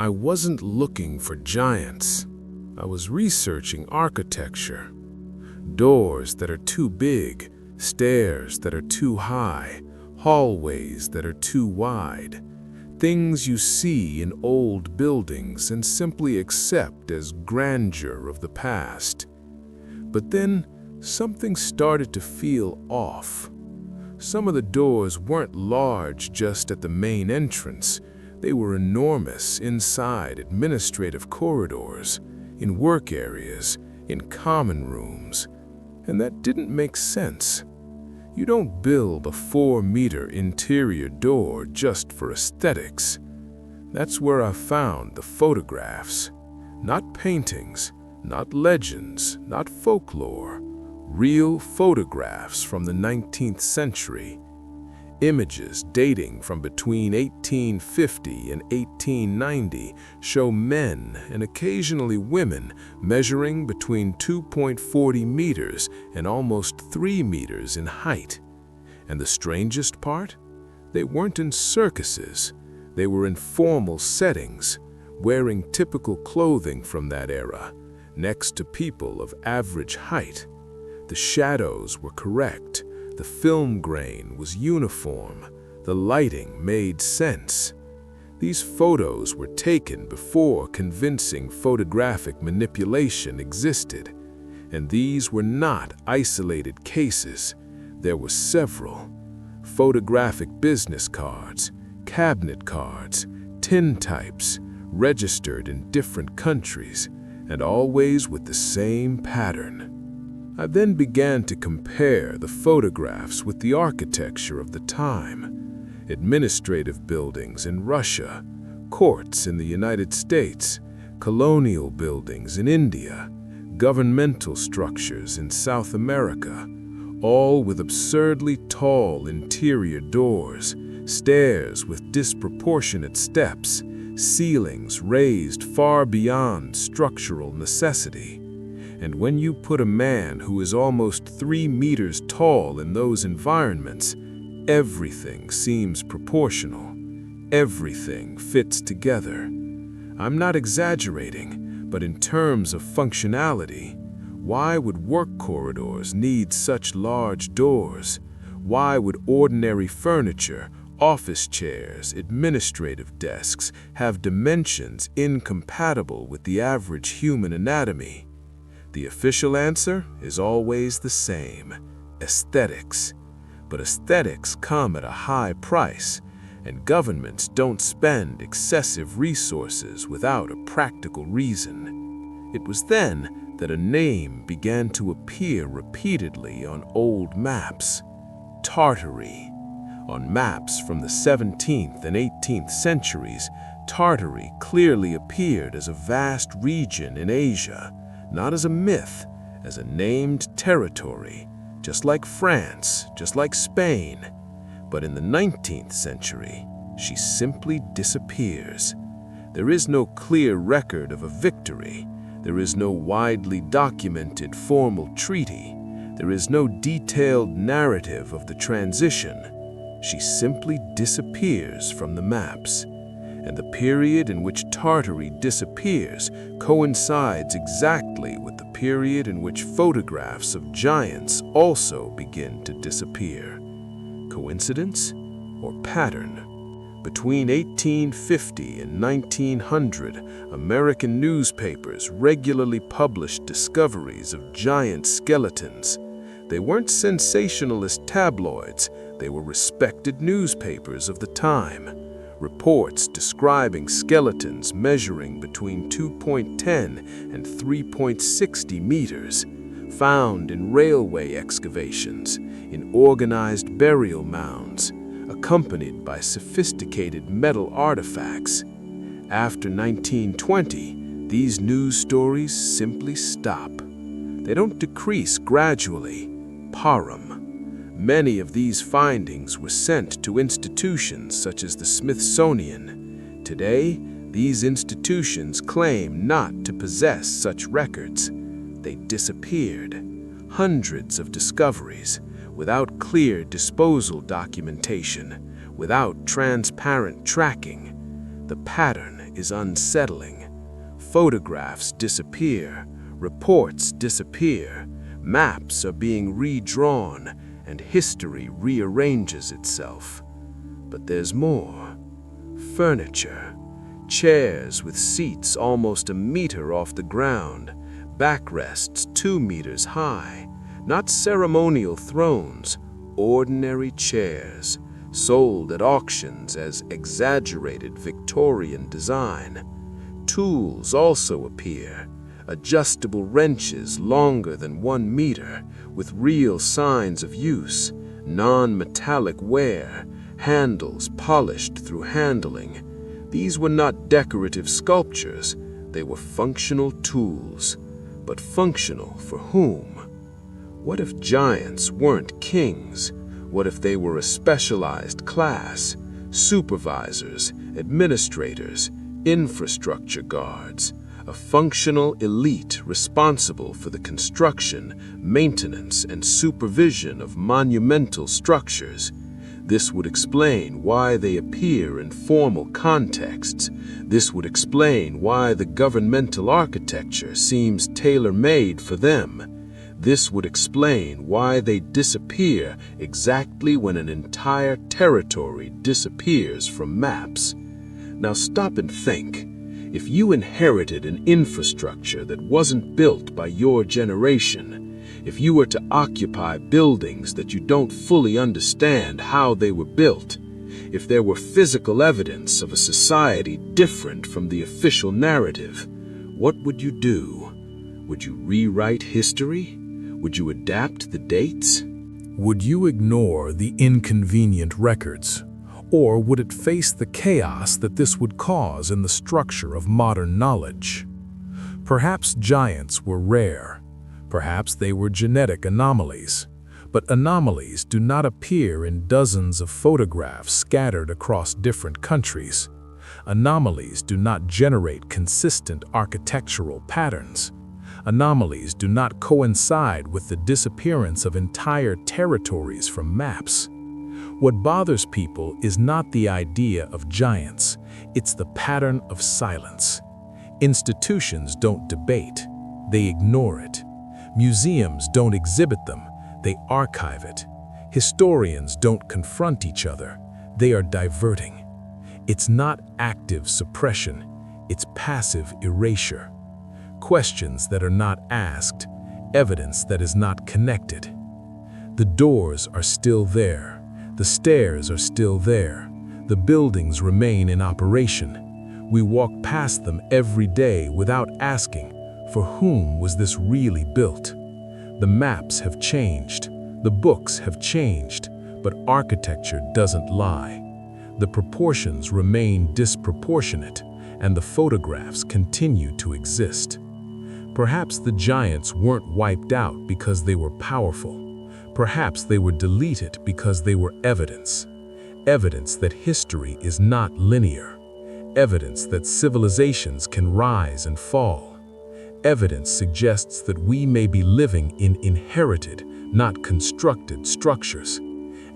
I wasn't looking for giants. I was researching architecture. Doors that are too big, stairs that are too high, hallways that are too wide. Things you see in old buildings and simply accept as grandeur of the past. But then, something started to feel off. Some of the doors weren't large just at the main entrance. They were enormous inside administrative corridors, in work areas, in common rooms. And that didn't make sense. You don't build a 4-meter interior door just for aesthetics. That's where I found the photographs. Not paintings, not legends, not folklore. Real photographs from the 19th century. Images dating from between 1850 and 1890 show men and occasionally women measuring between 2.40 meters and almost 3 meters in height. And the strangest part? They weren't in circuses. They were in formal settings, wearing typical clothing from that era, next to people of average height. The shadows were correct. The film grain was uniform. The lighting made sense. These photos were taken before convincing photographic manipulation existed. And these were not isolated cases. There were several. Photographic business cards, cabinet cards, tintypes, registered in different countries, and always with the same pattern. I then began to compare the photographs with the architecture of the time. Administrative buildings in Russia, courts in the United States, colonial buildings in India, governmental structures in South America, all with absurdly tall interior doors, stairs with disproportionate steps, ceilings raised far beyond structural necessity. And when you put a man who is almost 3 meters tall in those environments, everything seems proportional. Everything fits together. I'm not exaggerating, but in terms of functionality, why would work corridors need such large doors? Why would ordinary furniture, office chairs, administrative desks have dimensions incompatible with the average human anatomy? The official answer is always the same: aesthetics. But aesthetics come at a high price, and governments don't spend excessive resources without a practical reason. It was then that a name began to appear repeatedly on old maps: Tartary. On maps from the 17th and 18th centuries, Tartary clearly appeared as a vast region in Asia, not as a myth, as a named territory, just like France, just like Spain. But in the 19th century, she simply disappears. There is no clear record of a victory. There is no widely documented formal treaty. There is no detailed narrative of the transition. She simply disappears from the maps. And the period in which Tartary disappears coincides exactly with the period in which photographs of giants also begin to disappear. Coincidence or pattern? Between 1850 and 1900, American newspapers regularly published discoveries of giant skeletons. They weren't sensationalist tabloids, they were respected newspapers of the time. Reports describing skeletons measuring between 2.10 and 3.60 meters, found in railway excavations, in organized burial mounds, accompanied by sophisticated metal artifacts. After 1920, these news stories simply stop. They don't decrease gradually, param. Many of these findings were sent to institutions such as the Smithsonian. Today, these institutions claim not to possess such records. They disappeared. Hundreds of discoveries, without clear disposal documentation, without transparent tracking. The pattern is unsettling. Photographs disappear, reports disappear, maps are being redrawn, and history rearranges itself. But there's more. Furniture. Chairs with seats almost a meter off the ground, backrests 2 meters high, not ceremonial thrones, ordinary chairs, sold at auctions as exaggerated Victorian design. Tools also appear, adjustable wrenches longer than 1 meter, with real signs of use, non-metallic wear, handles polished through handling. These were not decorative sculptures, they were functional tools. But functional for whom? What if giants weren't kings? What if they were a specialized class? Supervisors, administrators, infrastructure guards, a functional elite responsible for the construction, maintenance, and supervision of monumental structures. This would explain why they appear in formal contexts. This would explain why the governmental architecture seems tailor-made for them. This would explain why they disappear exactly when an entire territory disappears from maps. Now stop and think. If you inherited an infrastructure that wasn't built by your generation, if you were to occupy buildings that you don't fully understand how they were built, if there were physical evidence of a society different from the official narrative, what would you do? Would you rewrite history? Would you adapt the dates? Would you ignore the inconvenient records? Or would it face the chaos that this would cause in the structure of modern knowledge? Perhaps giants were rare. Perhaps they were genetic anomalies. But anomalies do not appear in dozens of photographs scattered across different countries. Anomalies do not generate consistent architectural patterns. Anomalies do not coincide with the disappearance of entire territories from maps. What bothers people is not the idea of giants, it's the pattern of silence. Institutions don't debate, they ignore it. Museums don't exhibit them, they archive it. Historians don't confront each other, they are diverting. It's not active suppression, it's passive erasure. Questions that are not asked, evidence that is not connected. The doors are still there, the stairs are still there, the buildings remain in operation. We walk past them every day without asking, for whom was this really built? The maps have changed, the books have changed, but architecture doesn't lie. The proportions remain disproportionate, and the photographs continue to exist. Perhaps the giants weren't wiped out because they were powerful. Perhaps they were deleted because they were evidence. Evidence that history is not linear. Evidence that civilizations can rise and fall. Evidence suggests that we may be living in inherited, not constructed structures.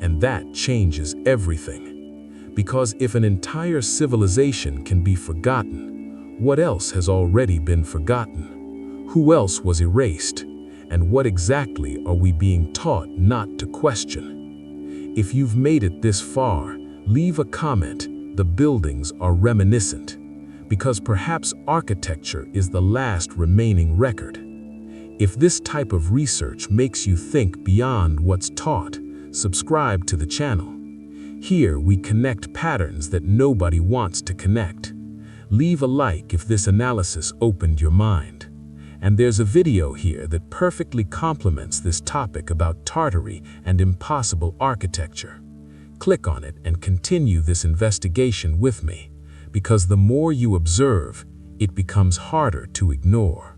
And that changes everything. Because if an entire civilization can be forgotten, what else has already been forgotten? Who else was erased? And what exactly are we being taught not to question? If you've made it this far, leave a comment. The buildings are reminiscent. Because perhaps architecture is the last remaining record. If this type of research makes you think beyond what's taught, subscribe to the channel. Here we connect patterns that nobody wants to connect. Leave a like if this analysis opened your mind. And there's a video here that perfectly complements this topic about Tartary and impossible architecture. Click on it and continue this investigation with me, because the more you observe, it becomes harder to ignore.